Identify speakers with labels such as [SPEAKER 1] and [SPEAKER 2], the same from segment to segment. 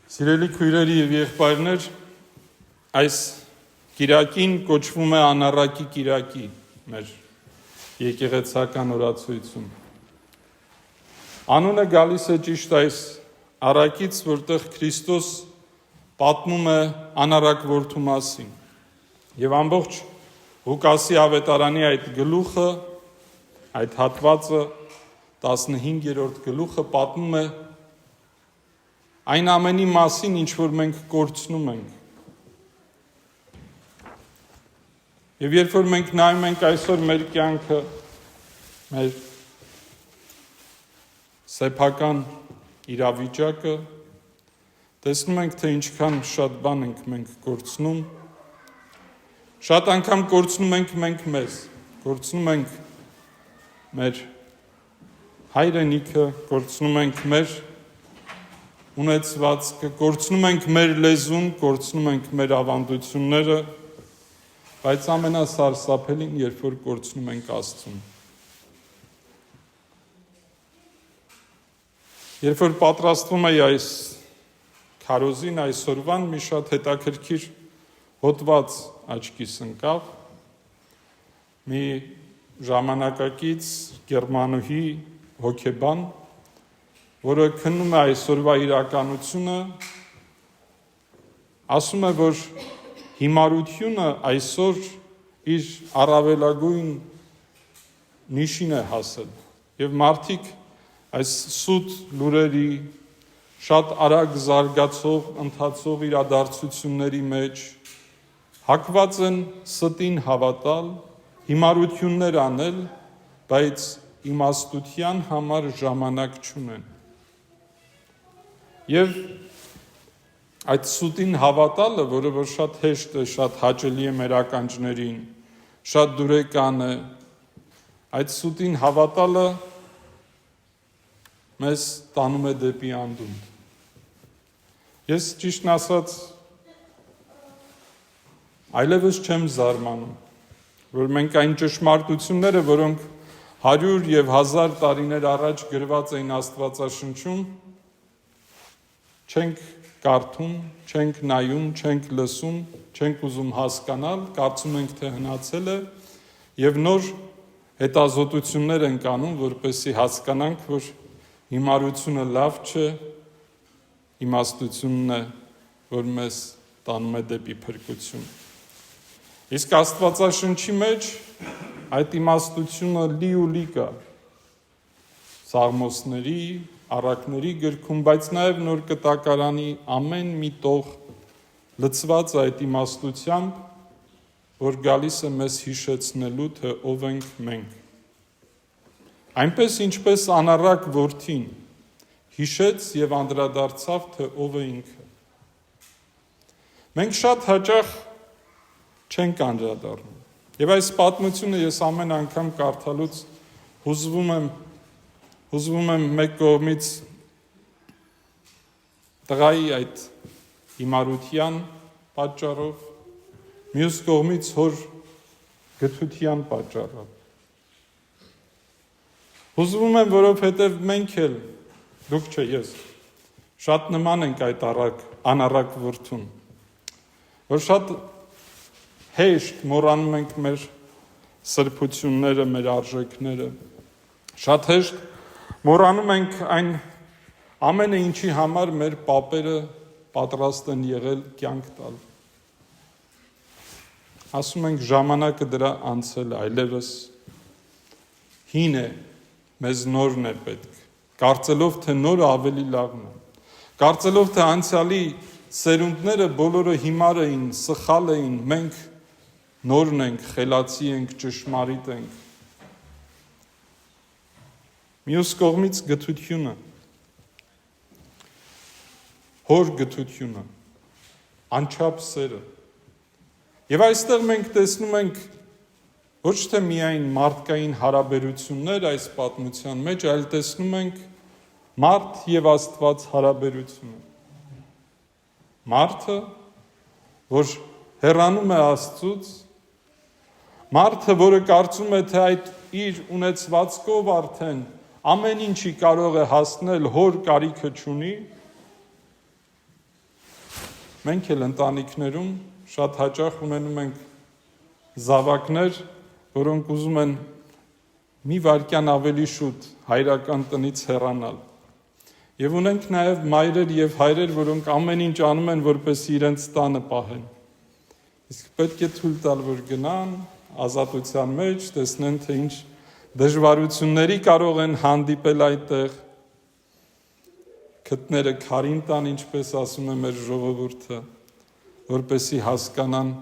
[SPEAKER 1] Սիրելի քույրերի եւ եղբայրներ, այս կիրակին կոչվում է անառակի կիրակի մեր եկեղեցական օրացույցում։ Անունը գալիս է ճիշտ այս առակից, որտեղ Քրիստոս պատմում է անառակ որդու մասին։ Եվ ամբողջ Ղուկասի ավետարանի այդ գլուխը, այդ հատվածը 15-րդ գլուխը պատմում է այն ամենի մասին, ինչ որ մենք կորցնում ենք։ Եվ երբ որ մենք նայում ենք այսօր մեր կյանքը, մեր սեփական իրավիճակը, տեսնում ենք, թե ինչքան շատ բան ենք մենք կորցնում, շատ անգամ կորցնում ենք մենք մեզ, կորցնում ենք մեր հայրենիքը, կորցնում ենք մեր ունեցվածքը, կորցնում ենք մեր լեզուն, կորցնում ենք մեր ավանդությունները, բայց ամենասարսափելին, երբ որ կորցնում ենք Աստծուն։ Երբ որ պատրաստվում էի այս քարոզին, այսօրվան, մի շատ հետաքրքիր հոդված աչքիս ընկավ, մի ժամանակակից գերմանուհի հոգեբան, որը քննում է այսօրվա իրականությունը, ասում է, որ հիմարությունը այսօր իր առավելագույն նիշին է հասել, և մարդիկ այս սուտ լուրերի, շատ արագ զարգացող, ընթացող իրադարձությունների մեջ հակված են ստին հավատալ, հիմարություններ անել, բայց իմաստության համար ժամանակ չունեն։ Եվ այդ սուտին հավատալը, որը որ շատ հեշտ է, շատ հաճելի է մեր ականջներին, շատ դուրեկան է, այդ սուտին հավատալը մեզ տանում է դեպի անդունդ։ Ես ճիշտն ասած այլևս չեմ զարմանում, որ մենք այն ճշմարտությունները, որոնք 100 և 1000 տարիներ առաջ գրված էին Աստվածաշնչում, չենք կարդում, չենք նայում, չենք լսում, չենք ուզում հասկանալ, կարծում ենք, թե հնացել է, և նոր հետազոտություններ ենք անում, որպեսզի հասկանանք, որ հիմարությունը լավ չէ, իմաստությունն է, որ մեզ տանում է դեպի փրկություն։ Իսկ Աստվածաշնչի մեջ այդ իմաստությունը լի ու լի կա Սաղմոսների, առակների գրքում, բայց նաև Նոր Կտակարանի ամեն մի տող լցված այդ իմաստությամբ, որ գալիս է մեզ հիշեցնելու, թե ով ենք մենք։ Այնպես ինչպես անառակ որդին հիշեց և անդրադարձավ, թե ով է ինքը։ Մենք շատ հաճախ չենք անդրադառնում։ Եվ այս պատմությունը ես ամեն անգամ կարդալուց հուզվում եմ մեկ կողմից տղայի այդ հիմարության պատճառով, մյուս կողմից հոր գթության պատճառով։ Հուզվում եմ, որովհետև մենք էլ, դուք չէ, ես, շատ նման ենք այդ անառակ որդուն, որ շատ հեշտ մոռանում ենք մեր սրբությունները, մեր արժեքները, շատ հեշտ մոռանում ենք այն ամենը, ինչի համար մեր պապերը պատրաստ են եղել կյանք տալ։ Ասում ենք ժամանակը դրա անցել է, այլևս հին է, մեզ նորն է պետք, կարծելով, թե նորը ավելի լավն է, կարծելով, թե անցյալի սերունդները բոլորը հիմար էին, սխալ էին, մենք նորն ենք, խելացի ենք, ճշմարիտ ենք։ Մյուս կողմից գթությունը, հոր գթությունը, անչափ սերը։ Եվ այստեղ մենք տեսնում ենք ոչ թե միայն մարդկային հարաբերություններ այս պատմության մեջ, այլ տեսնում ենք մարդ և Աստված հարաբերությունը։ Մարդը, որ հեռանում է Աստծուց, մարդը, որը կարծում է, թե այդ իր ունեցվածքով արդեն ամեն ինչի կարող է հասնել, հոր կարիքը չունի, մենք էլ ընտանիքներում շատ հաճախ ունենում ենք զավակներ, որոնք ուզում են մի վայրկյան ավելի շուտ հայրական տնից հեռանալ։ Եվ ունենք նաև մայրեր եւ հայրեր, որոնք ամեն ինչ անում են, որպեսզի իրենց տանը պահեն։ Իսկ պետք է թույլ տալ, որ գնան ազատության մեջ, տեսնեն, թե ինչ դժվարությունների կարող են հանդիպել այդտեղ, քթները քարին տան, ինչպես ասում է մեր ժողովուրդը, որպեսզի հասկանան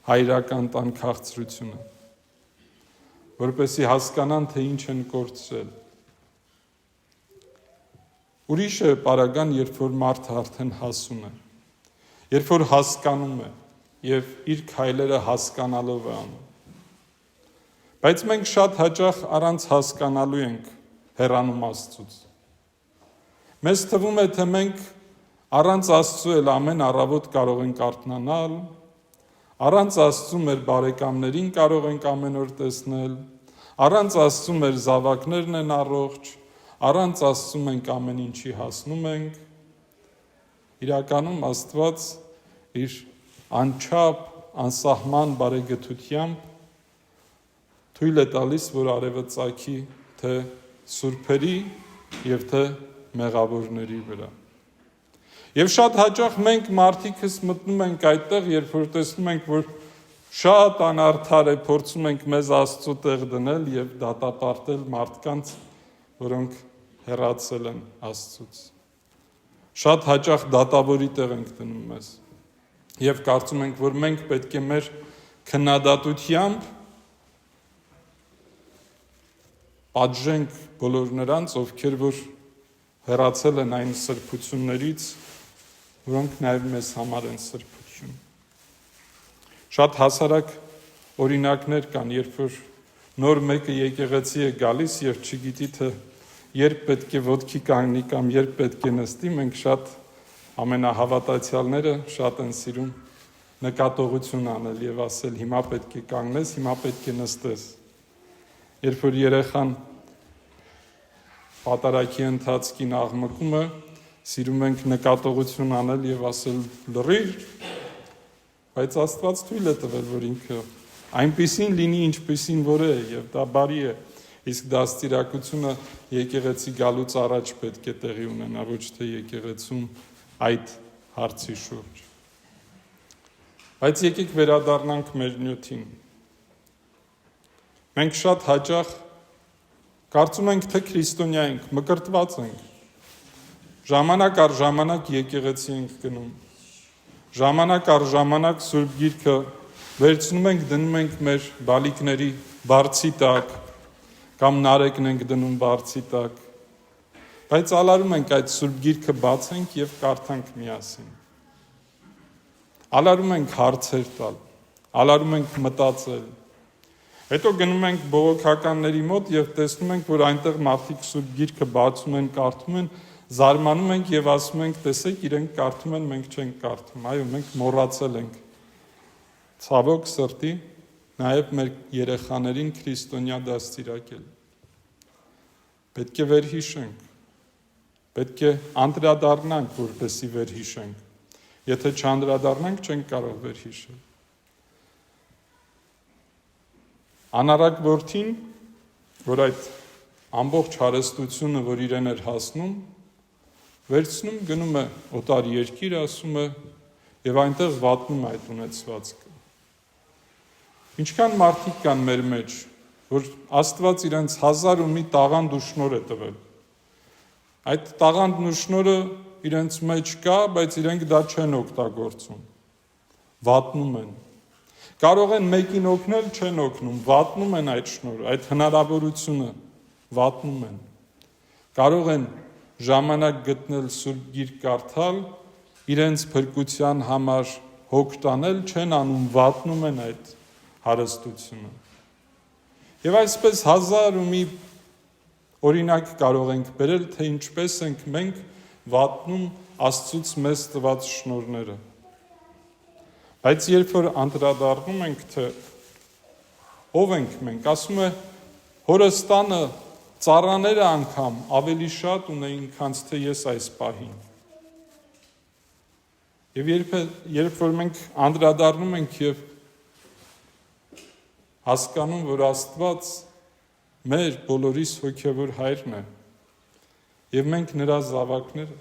[SPEAKER 1] հայրական տան քաղցրությունը, որպեսզի հասկանան, թե ինչ են կորցրել։ Ուրիշ է պարագան, երբ որ մարդը արդեն հասուն է, երբ որ հասկանում է եւ իր քայլերը հասկանալով է անում։ Բայց մենք շատ հաճախ առանց հասկանալու ենք հեռանում Աստծուց։ Մեզ թվում է, թե մենք առանց Աստծու էլ ամեն առավոտ կարող ենք արթնանալ, առանց Աստծու մեր բարեկամներին կարող ենք ամեն օր տեսնել, առանց Աստծու մեր զավակներն են առողջ, առանց Աստծու մենք ամեն ինչի հասնում ենք։ Իրականում Աստված իր անչափ, անսահման բարեգթությամբ թույլ է տալիս, որ արևը ծագի թե սուրբերի եւ թե մեղավորների վրա։ Եվ շատ հաճախ մենք մարդիկս մտնում ենք այդտեղ, երբ որ տեսնում ենք, որ շատ անարդար է, փորձում ենք մեզ Աստծու տեղ դնել եւ դատապարտել մարդկանց, որոնք հեռացել են Աստծուց։ Շատ հաճախ դատավորի տեղ ենք դնում մեզ եւ կարծում ենք, որ մենք պետք է մեր քննադատությամբ պատժենք բոլոր նրանց, ովքեր որ հեռացել են այն սրբություններից, որոնք նաև մեզ համար են սրբություն։ Շատ հասարակ օրինակներ կան, երբ որ նոր մեկը եկեղեցի է գալիս եւ չգիտի թե երբ պետք է ոտքի կանգնի կամ երբ պետք է նստի, մենք շատ ամենահավատացյալները շատ են սիրում նկատողություն անել եւ ասել հիմա պետք է կանգնես, հիմա պետք է նստես։ Երբ որ երեխան պատարագի ընթացքին աղմկում է, սիրում ենք նկատողություն անել եւ ասել լռիր, բայց Աստված թույլ է տվել, որ ինքը այնպիսին լինի, ինչպիսին որ է եւ դա բարի է, իսկ դաստիարակությունը եկեղեցի գալուց առաջ պետք է տեղի ունենա, ոչ թե եկեղեցում այդ հարցի շուրջ։ Բայց եկեք վերադառնանք մեր նյութին։ Մենք շատ հաճախ կարծում ենք, թե քրիստոնյա ենք, մկրտված ենք։ Ժամանակ առ ժամանակ եկեղեցի ենք գնում։ Ժամանակ առ ժամանակ Սուրբ Գիրքը վերցնում ենք, դնում ենք մեր բալիկների բարձի տակ, կամ նարեկն ենք դնում բարձի տակ։ Բայց ալարում ենք այդ Սուրբ Գիրքը բացենք եւ կարդանք միասին։ Ալարում ենք հարցեր տալ, ալարում ենք մտածել։ Հետո գնում ենք բողոքականների մոտ եւ տեսնում ենք, որ այնտեղ մարդիկ Սուրբ Գիրքը բացում են, կարդում են, զարմանում ենք եւ ասում ենք, տեսեք, իրենք կարդում են, մենք չենք կարդում։ Այո, մենք մոռացել ենք։ Ցավոք սրտի, նաեւ մեր երեխաներին քրիստոնյա դաստիարակել։ Պետք է վերհիշենք։ Պետք է անդրադառնանք, որպեսզի վերհիշենք։ Եթե չանդրադառնանք, չենք կարող վերհիշել։ Անարակ որդին, որ այդ ամբողջ հարստությունը, որ իրեն էր հասնում, վերցնում, գնում է օտար երկիր, ասում է, եւ այնտեղ վատնում այդ ունեցվածքը։ Ինչքան մարդիկ կան մեր մեջ, որ Աստված իրենց 1000 ու մի տաղանդ ու շնոր է տվել։ Այդ տաղանդն ու շնորը իրենց մեջ կա, բայց իրենք դա չեն օգտագործում։ Վատնում են։ Կարող են մեկին օգնել, չեն օգնում, վատնում են այդ շնորհը, այդ հնարավորությունը վատնում են։ Կարող են ժամանակ գտնել Սուրբ Գիրք կարդալ, իրենց փրկության համար հոգ տանել, չեն անում, վատնում են այդ հարստությունը։ Եվ այսպես 1000 ու մի օրինակ կարող ենք բերել, թե ինչպես ենք մենք վատնում Աստծուց մեզ տված շնորհները։ Բայց երբ որ անդրադառնում ենք, թե ով ենք մենք, ասում է հորս տանը ծառաները անգամ ավելի շատ ունեին, քան թե ես այս պահին։ Եվ երբ որ մենք անդրադառնում ենք եւ հասկանում, որ Աստված մեր բոլորիս հոգևոր հայրն է, եւ մենք նրա զավակները,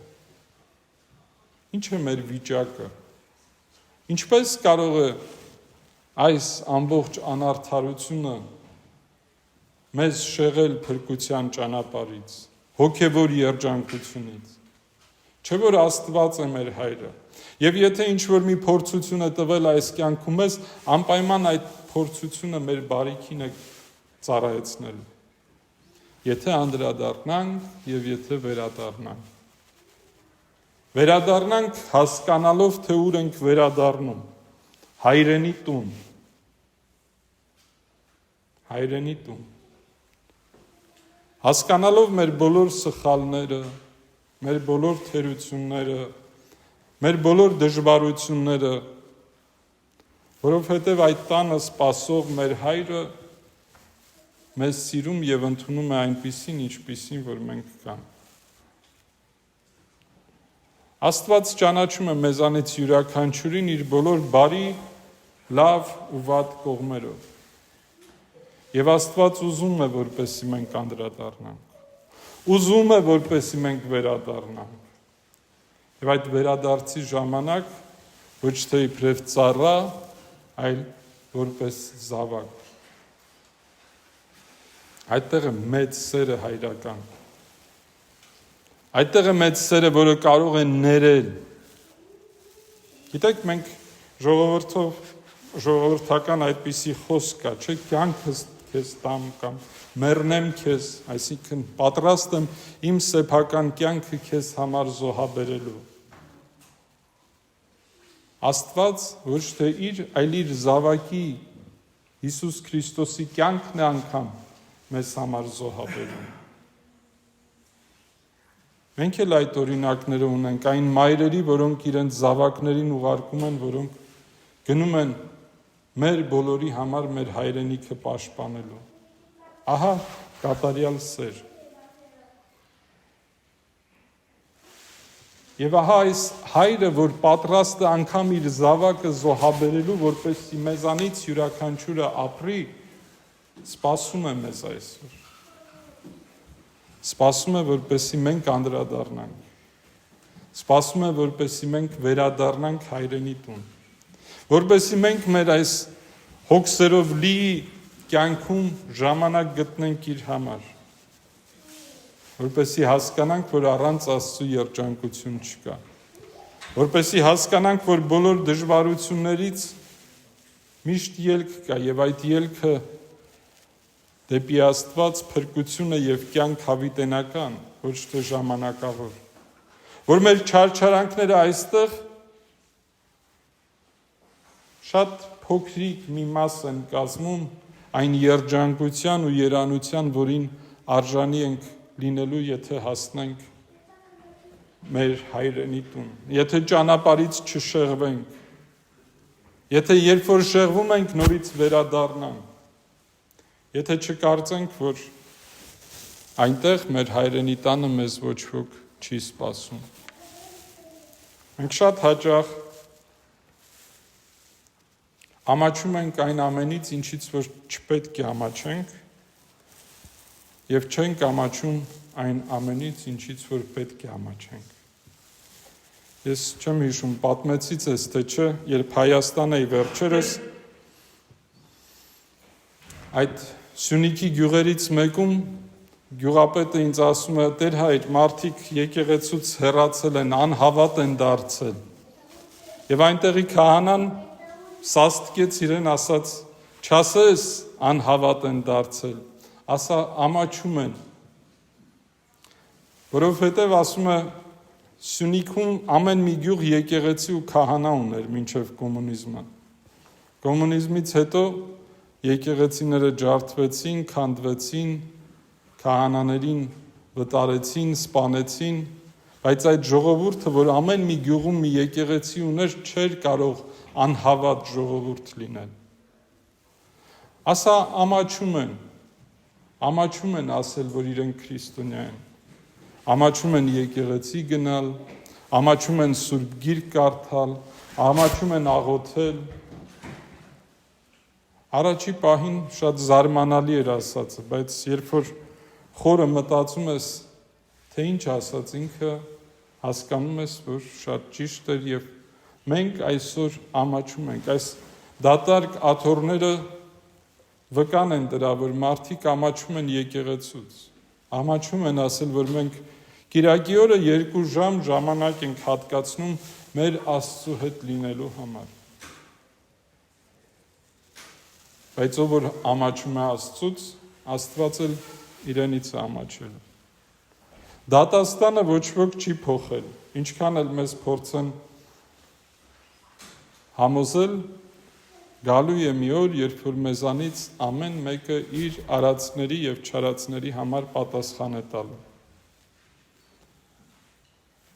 [SPEAKER 1] ինչ է մեր վիճակը, ինչպես կարող է այս ամբողջ անարդարությունը մեզ շեղել փրկության ճանապարհից, հոգևոր երջանկությունից, չէ՞ որ Աստված է մեր հայրը, եւ եթե ինչ-որ մի փորձություն է տվել այս կյանքում մեզ, անպայման այդ փորձությունը մեր բարիքին է ծառայեցնելու, եթե անդրադառնանք եւ եթե վերադառնանք։ Վերադառնանք հասկանալով, թե ուր ենք վերադառնում, հայրենի տուն, հասկանալով մեր բոլոր սխալները, մեր բոլոր թերությունները, մեր բոլոր դժվարությունները, որովհետև այդ տանը սպասող մեր հայրը մեզ սիրում եւ ընդունում է այնպիսին, ինչպիսին, որ մենք կանք։ Աստված ճանաչում է մեզանից յուրաքանչյուրին իր բոլոր բարի, լավ ու վատ կողմերով։ Եվ Աստված ուզում է, որպեսզի մենք անդրադառնանք։ Ուզում է, որպեսզի մենք վերադառնանք։ Եվ այդ վերադարձի ժամանակ ոչ թե իբրև ծառա, այլ որպես զավակ։ Այդտեղ է մեծ սերը հայրական։ Այդտեղ է մեծ սերը, որը կարող է ներել։ Գիտեք, մենք ժողովրդական այդպիսի խոսք կա, չէ՞, կյանքս քեզ տամ կամ մեռնեմ քեզ, այսինքն պատրաստ եմ իմ սեփական կյանքը քեզ համար զոհաբերելու։ Աստված ոչ թե այլ իր զավակի Հիսուս Քրիստոսի կյանքն է անգամ մեզ համար զոհաբերում։ Մենք էլ այդ օրինակները ունենք, այն մայրերի, որոնք իրենց զավակներին ուղարկում են, որոնք գնում են մեր բոլորի համար մեր հայրենիքը պաշտպանելու։ Ահա կատարյալ սեր։ Եվ ահա այս հայրը, որ պատրաստ է անգամ իր զավակը զոհաբերելու, որպեսզի մեզանից յուրաքանչյուրը ապրի, սպասում է մեզ այսօր։ Սպասում է, որպեսզի մենք անդրադառնանք։ Սպասում է, որպեսզի մենք վերադառնանք հայրենի տուն։ Որպեսզի մենք մեր այս հոգսերով լի կյանքում ժամանակ գտնենք իր համար։ Որպեսզի հասկանանք, որ առանց Աստծո երջանկություն չկա։ Որպեսզի հասկանանք, որ բոլոր դժվարություններից միշտ ելք կա եւ այդ ելքը դեպի Աստված փրկությունը եւ կյանք հավիտենական, ոչ թե ժամանակավոր։ Որ մեր չարչարանքները այստեղ շատ փոքրիկ մի մաս են կազմում այն երջանկության ու երանության, որին արժանի ենք լինելու, եթե հասնենք մեր հայրենի տուն, եթե ճանապարհից չշեղվենք, եթե երբ որ շեղվում ենք նորից վերադառնանք, եթե չկարծենք, որ այնտեղ մեր հայրենի տանը մեզ ոչ ոք չի սպասում։ Մենք շատ հաճախ ամաչում ենք այն ամենից, ինչից որ չպետք է ամաչենք, եւ չենք ամաչում այն ամենից, ինչից որ պետք է ամաչենք։ Ես չեմ հիշում, պատմեցի ձեզ, թե չէ, երբ Հայաստան էի վերջերս, այդ Սյունիքի գյուղերից մեկում գյուղապետը ինձ ասում է, Տեր հայր, մարդիկ եկեղեցուց հեռացել են, անհավատ են դարձել։ Եվ այնտեղի քահանան սաստկեց իրեն, ասաց, չասես անհավատ են դարձել, ասա ամաչում են։ Որովհետև ասում է, Սյունիքում ամեն մի գյուղ եկեղեցի ու քահանա ուներ մինչև կոմունիզմը։ Կոմունիզմից հետո եկեղեցիները ջարդվեցին, քանդվեցին, քահանաներին վտարեցին, սպանեցին, բայց այդ ժողովուրդը, որ ամեն մի գյուղում մի եկեղեցի ուներ, չէր կարող անհավատ ժողովուրդ լինել։ Ասա ամաչում են ասել, որ իրենք քրիստոնյա են, ամաչում են եկեղեցի գնալ, ամաչում են Սուրբ Գիրք կարդալ, ամաչում են աղոթել։ Առաջի պահին շատ զարմանալի էր ասածը, բայց երբ որ խորը մտածում ես, թե ինչ ասած ինքը, հասկանում ես, որ շատ ճիշտ էր եւ մենք այսօր ամաչում ենք, այս դատարկ աթոռները վկան են դրա, որ մարդիկ ամաչում են եկեղեցուց, ամաչում են ասել, որ մենք կիրակի օրը 2 ժամ ժամանակ ենք հատկացնում մեր Աստծու հետ լինելու համար։ Բայց ով որ ամաչում է Աստծուց, Աստված էլ իրենից է ամաչել։ Դատաստանը ոչ ոք չի փոխել, ինչքան էլ մեզ փորձեն համոզել, գալու է մի օր, երբ որ մեզանից ամեն մեկը իր արածների եւ չարածների համար պատասխան է տալու։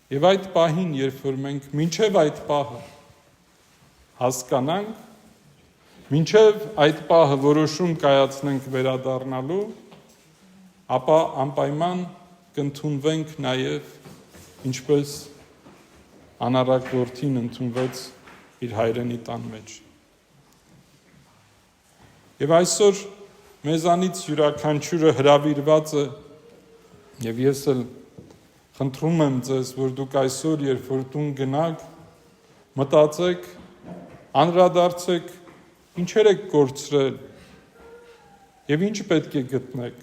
[SPEAKER 1] Եվ այդ պահին, երբ որ մենք մինչև այդ պահը հասկանանք, մինչև այդ պահը որոշում կայացնենք վերադառնալու, ապա անպայման կընդունվենք նաև, ինչպես անառակ որդին ընդունվեց իր հայրենի տան մեջ։ Եվ այսօր մեզանից յուրաքանչյուրը հրավիրված է, եւ ես էլ խնդրում եմ ձեզ, որ դուք այսօր, երբ որ տուն գնաք, մտածեք, անդրադարձեք, ինչեր եք կորցրել եւ ինչ պետք է գտնեք։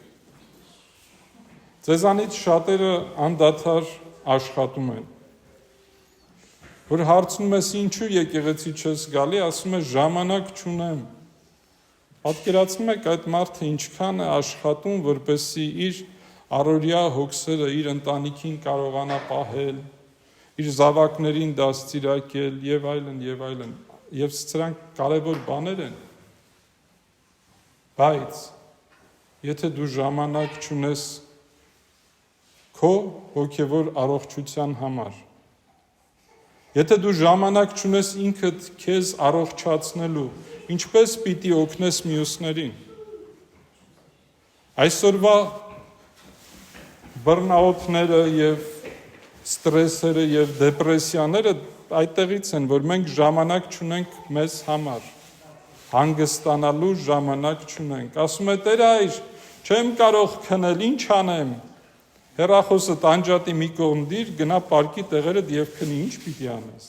[SPEAKER 1] Ձեզանից շատերը անդադար աշխատում են, որ հարցնում ես ինչու եկեղեցի չես գալի, ասում ես ժամանակ չունեմ։ Պատկերացնում եք այդ մարդը ինչքան է աշխատում, որպեսզի իր առօրյա հոգսերը իր ընտանիքին կարողանա պահել, իր զավակներին դաստիարակել եւ այլն եւ այլն։ Եվ սրանք կարևոր բաներ են։ Բայց եթե դու ժամանակ չունես քո հոգևոր առողջության համար, եթե դու ժամանակ չունես ինքդ քեզ առողջացնելու, ինչպես պիտի օգնես մյուսներին։ Այսօրվա բռնաոթները եւ ստրեսերը եւ դեպրեսիաները այդտեղից են, որ մենք ժամանակ չունենք մեզ համար, հանգստանալու ժամանակ չունենք։ Ասում է Տեր այր, չեմ կարող քնել, ինչ անեմ։ Հեռախոսը տանջատի մի կողմ դիր, գնա պարկի տեղերդ եւ քնի, ինչ պիտի անես։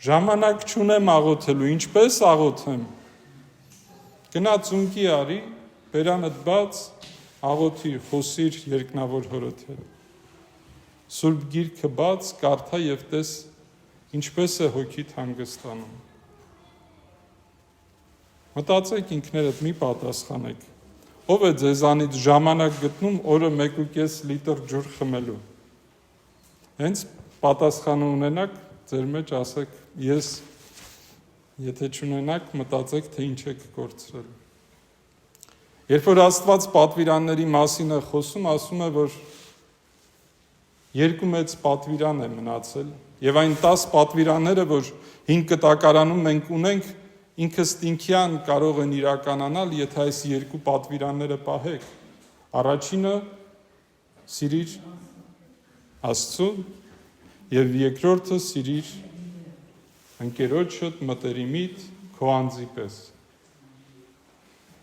[SPEAKER 1] Ժամանակ չունեմ աղոթելու, ինչպես աղոթեմ։ Գնա ծունկի արի, բերանդ բաց, աղոթիր, խոսիր երկնավոր Հորդ հետ։ Սուրբ Գիրքը բաց, կարդա եւ տես ինչպես է հոգիդ հանգստանում։ Մտածեք ինքներդ, մի պատասխանեք։ Ով է ձեզանից ժամանակ գտնում օրը 1.5 լիտր ջուր խմելու։ Հենց պատասխանը ունենաք, ձեր մեջ ասեք, ես, եթե չունենաք, մտածեք, թե ինչ եք կորցրել։ Երբ որ Աստված պատվիրանների մասին է խոսում, ասում է, որ 2 մեծ պատվիրան է մնացել, եւ այն 10 պատվիրանները, որ 5 կտակարանում մենք ունենք, ինքստինքյան կարող են իրականանալ, եթե այս 2 պատվիրանները պահեք։ Առաջինը սիրիր Աստծուն եւ երկրորդը սիրիր ընկերոջդ մտերիմիդ քո անձի պես։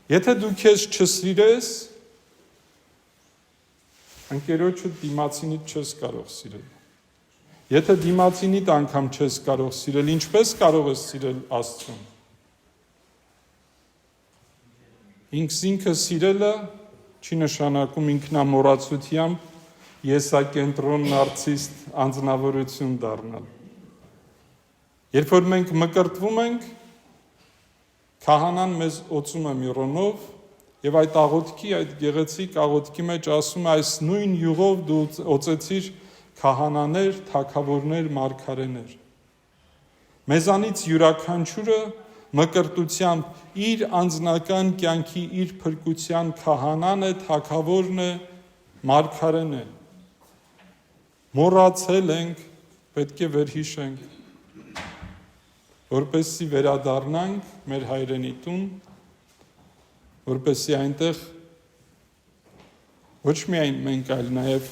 [SPEAKER 1] Եթե դու քեզ չսիրես, ընկերոջդ դիմացինիդ չես կարող սիրել։ Եթե դիմացինիդ անգամ չես կարող սիրել, ինչպես կարող ես սիրել Աստծուն։ Ինքսինքը սիրելը չի նշանակում ինքնամոռացությամբ եսակենտրոն նարցիստ անձնավորություն դառնալ։ Երբ որ մենք մկրտվում ենք, քահանան մեզ օծում է միրոնով եւ այդ աղոթքի, այդ գեղեցիկ աղոթքի մեջ ասում է այս նույն յուղով դու օծեցիր քահանաներ, թագավորներ, մարգարեներ։ Մեզանից յուրաքանչյուրը մկրտությամբ իր անձնական կյանքի, իր փրկության քահանան է, թագավորն է, մարգարեն է։ Մոռացել ենք, պետք է վերհիշենք, որպեսզի վերադառնանք մեր հայրենի տուն, որպեսզի այնտեղ ոչ միայն մենք, այլ նաև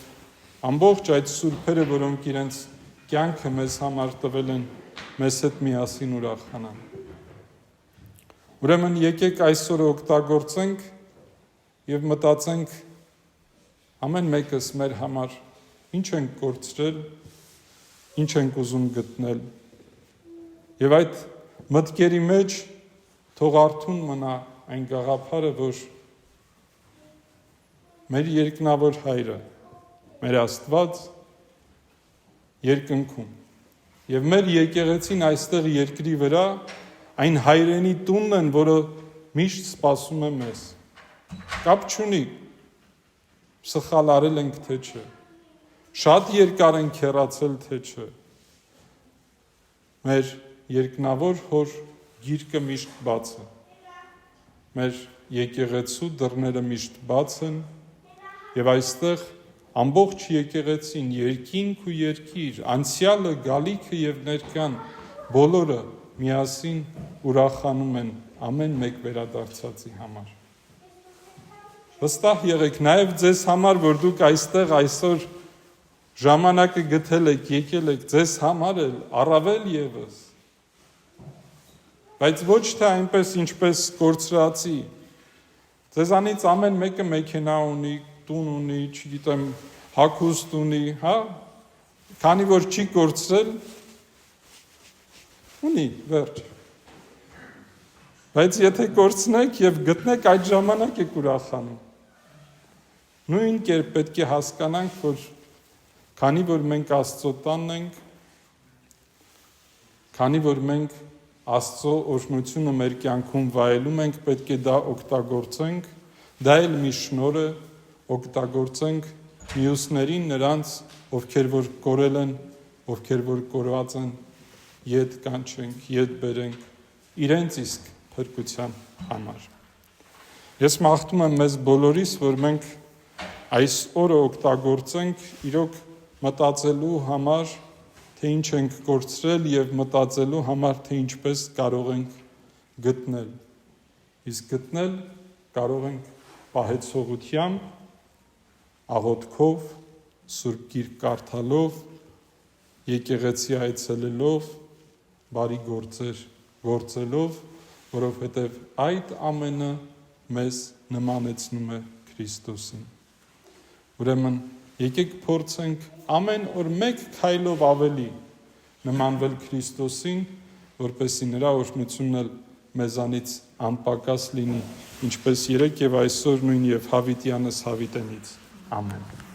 [SPEAKER 1] ամբողջ այդ սուրբերը, որոնք իրենց կյանքը մեզ համար տվել են, մեզ հետ միասին ուրախանան։ Ուրեմն եկեք այսօր օգտագործենք եւ մտածենք ամեն մեկս մեր համար ինչ ենք կորցրել, ինչ ենք ուզում գտնել։ Եվ այդ մտքերի մեջ թող արթուն մնա այն գաղափարը, որ մեր երկնավոր Հայրը, մեր Աստված երկնքում եւ մեր եկեղեցին այստեղ երկրի վրա այն հայրենի տունն են, որը միշտ սպասում է մեզ։ Կապ չունի սխալ արել ենք թե չէ, շատ երկար ենք հեռացել թե չէ։ Մեր երկնավոր Հոր գիրկը միշտ բաց է։ Մեր եկեղեցու դռները միշտ բաց են եւ այստեղ ամբողջ եկեղեցին, երկինք ու երկիր, անցյալը, գալիքը եւ ներկան բոլորը միասին ուրախանում են ամեն մեկ վերադարձածի համար։ Վստահ եղեք նաեւ ձեզ համար, որ դուք այստեղ այսօր ժամանակը գտել եք, եկել եք, ձեզ համար էլ առավել եւս։ Բայց ոչ թե այնպես ինչպես կորցրածի։ Ձեզանից ամեն մեկը մեքենա ունի, տուն ունի, չգիտեմ, հագուստ ունի, հա, քանի որ չի կորցրել, ունի, վերջ։ Բայց եթե կորցնեք եւ գտնեք, այդ ժամանակ եք ուրախանում։ Նույն կերպ պետք է հասկանանք, որ քանի որ մենք Աստծո տանն ենք, քանի որ մենք Աստծո օրհնությունը մեր կյանքում վայելում ենք, պետք է դա օգտագործենք, դա էլ մի շնորհ է, օգտագործենք մյուսներին, նրանց, ովքեր որ կորել են, ովքեր որ կորված են, ետ կանչենք, ետ բերենք, իրենց իսկ փրկության համար։ Ես մաղթում եմ մեզ բոլորիս, որ մենք այս օրը օգտագործենք իրոք մտածելու համար, թե ինչ ենք կորցրել եւ մտածելու համար, թե ինչպես կարող ենք գտնել։ Իսկ գտնել կարող ենք պահեցողությամբ, աղոթքով, Սուրբ Գիրք կարդալով, եկեղեցի այցելելով, բարի գործեր գործելով, որովհետև այդ ամենը մեզ նմանեցնում է Քրիստոսին։ Ուրեմն եկեք փորձենք ամեն օր մեկ քայլով ավելի նմանվել Քրիստոսին, որպեսզի նրա օրհնությունն էլ մեզանից անպակաս լինի, ինչպես երեկ եւ այսօր նույն եւ հավիտյանս հավիտենից։ Ամեն։